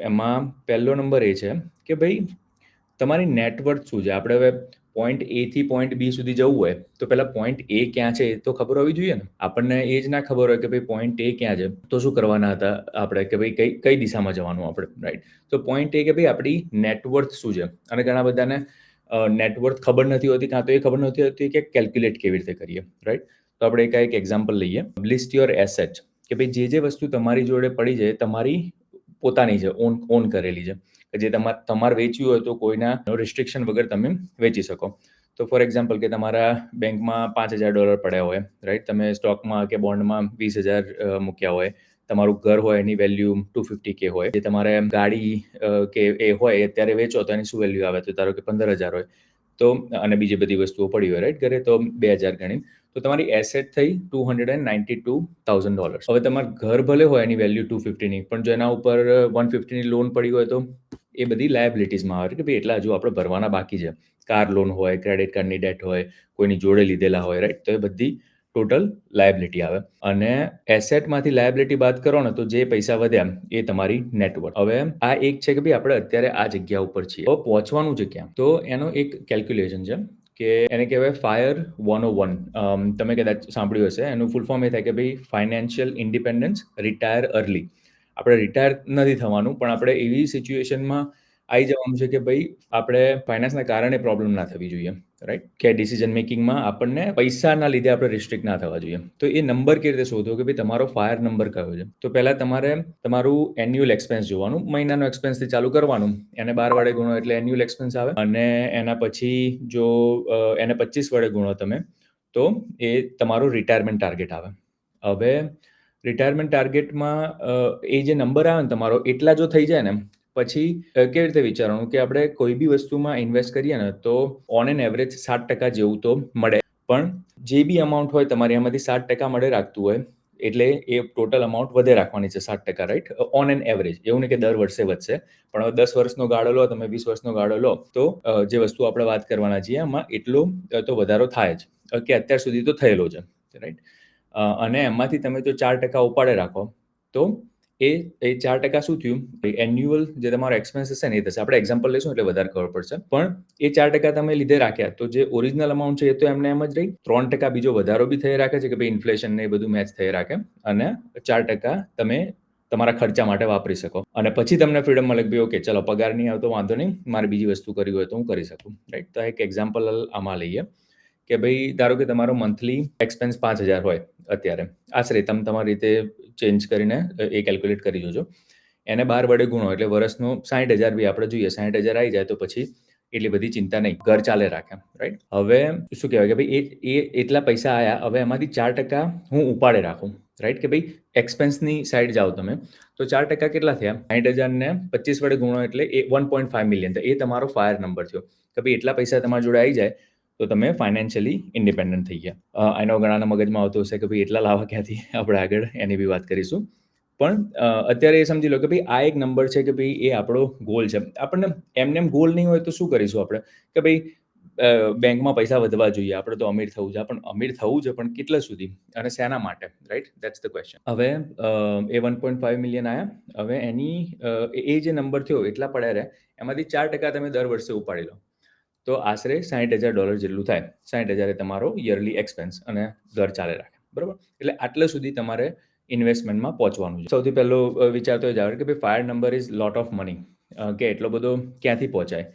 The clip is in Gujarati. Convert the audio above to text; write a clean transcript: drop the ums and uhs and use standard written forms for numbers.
એમાં પહેલો નંબર એ છે કે ભાઈ તમારી નેટવર્થ શું છે. આપણે હવે પોઈન્ટ એ થી પોઈન્ટ બી સુધી જવું હોય તો પહેલા પોઈન્ટ એ ક્યાં છે એ તો ખબર હોવી જોઈએ ને. આપણને એ જ ના ખબર હોય કે ભાઈ પોઈન્ટ એ ક્યાં છે તો શું કરવાના હતા આપણે કે ભાઈ કઈ કઈ દિશામાં જવાનું આપણે, રાઈટ. તો પોઈન્ટ એ કે ભાઈ આપણી નેટવર્થ શું છે. અને ઘણા બધાને નેટવર્થ ખબર નથી હોતી, કાં તો એ ખબર નથી હોતી કે કેલ્ક્યુલેટ કેવી રીતે કરીએ, રાઈટ. તો આપણે એક એક્ઝામ્પલ લઈએ. લિસ્ટ યોર એસેટ, કે ભાઈ જે વસ્તુ તમારી જોડે પડી છે તમારી પોતાની છે, ઓન કરેલી છે, કે જે તમારે વેચવી હોય તો કોઈના રિસ્ટ્રિક્શન વગર તમે વેચી શકો. તો ફોર એક્ઝામ્પલ કે તમારા બેંકમાં $5,000 પડ્યા હોય, રાઈટ. તમે સ્ટોકમાં કે બોન્ડમાં 20,000 મૂક્યા હોય. તમારું ઘર હોય એની વેલ્યુ 250K હોય. જે તમારે ગાડી કે એ હોય અત્યારે વેચો તો એની શું વેલ્યુ આવે, તો ધારો કે 15,000 હોય. તો અને બીજી બધી વસ્તુઓ પડી હોય, રાઈટ, ઘરે, તો 2,000 ગણી. તો તમારી એસેટ થઈ $292,000. હવે તમારું ઘર ભલે હોય એની વેલ્યુ 250ની, પણ જો એના ઉપર 150ની લોન પડી હોય તો એ બધી લાયબિલિટીઝમાં આવે કે ભાઈ એટલા હજુ આપણે ભરવાના બાકી છે. કાર લોન હોય, ક્રેડિટ કાર્ડની ડેટ હોય, કોઈની જોડે લીધેલા હોય, રાઈટ. તો એ બધી ટોટલ લાયબિલિટી આવે. અને એસેટમાંથી લાયબિલિટી બાદ કરો ને તો જે પૈસા વધ્યા એ તમારી નેટવર્થ. હવે આ એક છે કે ભાઈ આપણે અત્યારે આ જગ્યા ઉપર છીએ, હવે પહોંચવાનું છે ક્યાં, તો એનો એક કેલ્ક્યુલેશન છે કે એને કહેવાય ફાયર 101. તમે કદાચ સાંભળ્યું હશે. એનું ફૂલ ફોર્મ એ થાય કે ભાઈ ફાઇનાન્શિયલ ઇન્ડિપેન્ડન્સ રિટાયર અર્લી. આપણે રિટાયર નથી થવાનું, પણ આપણે એવી સિચ્યુએશનમાં આવી જવાનું છે કે ભાઈ આપણે ફાઇનાન્સના કારણે પ્રોબ્લેમ ના થવી જોઈએ, રાઈટ. કે ડિસિઝન મેકિંગમાં આપણને પૈસાના લીધે આપણે રિસ્ટ્રિક્ટ ના થવા જોઈએ. તો એ નંબર કેવી રીતે શોધો કે ભાઈ તમારો ફાયર નંબર કયો છે. તો પહેલા તમારે તમારું એન્યુઅલ એક્સપેન્સ જોવાનું. મહિનાનો એક્સપેન્સથી ચાલુ કરવાનું. એને 12 વડે ગુણો એટલે એન્યુઅલ એક્સપેન્સ આવે. અને એના પછી જો એને 25 વડે ગુણો તમે તો એ તમારું રિટાયરમેન્ટ ટાર્ગેટ આવે. હવે રિટાયરમેન્ટ ટાર્ગેટમાં એ જે નંબર આવે ને તમારો એટલા જો થઈ જાય ને પછી કેવી રીતે વિચારવાનું કે આપણે કોઈ બી વસ્તુમાં ઇન્વેસ્ટ કરીએ ને તો ઓન એન એવરેજ 7% જેવું તો મળે. પણ જે બી અમાઉન્ટ હોય તમારી એમાંથી 7% મળે રાખતું હોય એટલે એ ટોટલ અમાઉન્ટ વધે રાખવાની છે 7%, રાઈટ. ઓન એન એવરેજ, એવું નહીં કે દર વર્ષે વધશે. પણ હવે 10 વર્ષનો ગાળો લો તમે, 20 વર્ષનો ગાળો લો તો જે વસ્તુ આપણે વાત કરવાના છીએ એમાં એટલો તો વધારો થાય જ, કે અત્યાર સુધી તો થયેલો છે, રાઈટ. અને એમાંથી તમે જો 4% ઉપાડે રાખો તો એ 4% શું થયું, એન્યુઅલ જે તમારો એક્સપેન્સ હશે ને એ થશે. આપણે એક્ઝામ્પલ લઈશું એટલે વધારે ખબર પડશે. પણ એ 4% તમે લીધે રાખ્યા તો જે ઓરિજિનલ અમાઉન્ટ છે એ તો એમને એમ જ રહી. 3% બીજો વધારો બી થઈ રાખે છે કે ભાઈ ઇન્ફ્લેશન ને એ બધું મેચ થઈ રાખે. અને 4% તમે તમારા ખર્ચા માટે વાપરી શકો. અને પછી તમને ફ્રીડમ મળે કે ભાઈ ઓકે ચલો પગાર નહીં આવતો વાંધો નહીં, મારે બીજી વસ્તુ કરવી હોય તો હું કરી શકું, રાઈટ. તો એક એક્ઝામ્પલ આમાં લઈએ કે ભાઈ ધારો કે તમારો મંથલી એક્સપેન્સ 5,000 હોય અત્યારે, આશરે તમે તમારી રીતે ચેન્જ કરીને એ કેલ્ક્યુલેટ કરી જોજો. એને 12 વડે ગુણો એટલે વર્ષનો 60,000 બી આપણે જોઈએ. 60,000 આવી જાય તો પછી એટલી બધી ચિંતા નહીં, ઘર ચાલે રાખે, રાઈટ. હવે શું કહેવાય કે ભાઈ એ એટલા પૈસા આવ્યા, હવે એમાંથી 4% હું ઉપાડે રાખું, રાઈટ. કે ભાઈ એક્સપેન્સની સાઈડ જાઓ તમે તો 4% કેટલા થયા, 60,000 ને 25 વડે ગુણો એટલે એ 1.5 મિલિયન. તો એ તમારો ફાયર નંબર થયો કે ભાઈ એટલા પૈસા તમારી જોડે આવી જાય તો તમે ફાઇનાન્શિયલી ઇન્ડિપેન્ડન્ટ થઈ ગયા. આનો ઘણાના મગજમાં આવતો હશે કે ભાઈ એટલા લાવવા ક્યાંથી, આપણે આગળ એની બી વાત કરીશું. પણ અત્યારે એ સમજી લો કે ભાઈ આ એક નંબર છે કે ભાઈ એ આપણો ગોલ છે. આપણને એમને એમ ગોલ નહીં હોય તો શું કરીશું આપણે કે ભાઈ બેંકમાં પૈસા વધવા જોઈએ, આપણે તો અમીર થવું છે. પણ અમીર થવું છે પણ કેટલા સુધી અને શેના માટે, રાઈટ. That's the question. હવે એ 1.5 મિલિયન આવ્યા. હવે એની એ જે નંબર થયો એટલા પડ્યા રહે, એમાંથી 4% તમે દર વર્ષે ઉપાડી લો તો આશરે $60,000 જેટલું થાય. 60,000 એ તમારો યરલી એક્સપેન્સ અને ઘર ચાલે રાખે, બરાબર. એટલે આટલા સુધી તમારે ઇન્વેસ્ટમેન્ટમાં પહોંચવાનું છે. સૌથી પહેલો વિચાર તો એ જ આવે કે ભાઈ fire number is lot of money, કે એટલો બધો ક્યાંથી પહોંચાય.